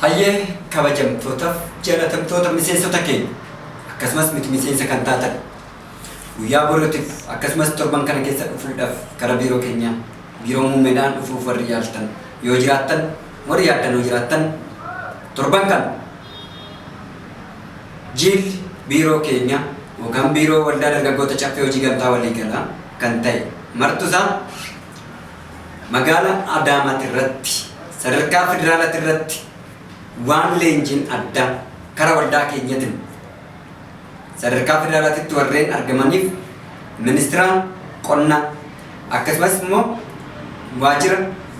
Hayyee kabajamtootaaf jaalatamtoota miseensota keenya akkasumas miti miseensa kan taatan guyyaa borootiif akkasumas torban kana keessa dhufuudhaaf kara biiroo keenya biiroo muummeedhaan dhufuuf warri yaaltan yoo jiraattan warri yaaddan yoo jiraattan torban kan jiil biiroo keenya yookaan biiroo waldaa dargaggoota caffee hojii gamtaa waliigalaa kan ta'e martusaa magaalaa Adaamaatti irratti sadarkaa federaalaatti irratti waan leenjiin addaa kara waldaa keenyatiin sadarkaa federaalaatti warreen argamaniif ministeeraan qonna akkasumas immoo waajjira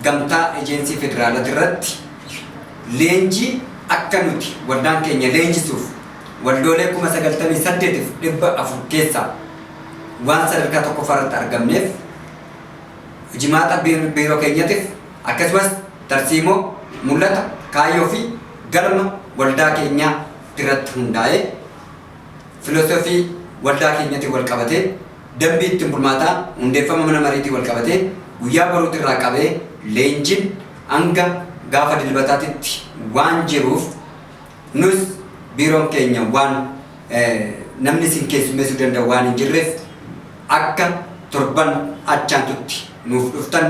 gamtaa eejensii federaalaatti irratti leenjii akka nuti waldaan keenya leenjisuuf waldoolee 98,400 keessaa waan sadarkaa tokkoffaarratti argamneef jimaata biiroo keenyatiif akkasumas tarsiimoo mul'ata kaayyoo fi galma waldaa keenyaa irratti hundaa'ee filosoofii waldaa keenyatti wal qabatee dambii ittiin bulmaataa hundeeffama mana mariitii wal qabatee guyyaa boruutti irraa qabee leenjiin hanga gaafa dilbataatitti waan jiruuf nus biiroon keenya waan namni isin keessummeessuu danda'u waan hin jirreef akka torban achaantutti nuuf dhuftan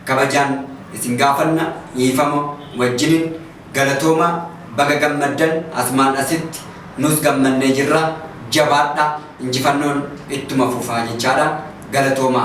kabajaan isin gaafanna dhiifama wajjiniin galatooma baga gammaddan asmaan asitti nus gammannee jirra jabaadha injifannoon ittuma fufaa jechaadha galatooma.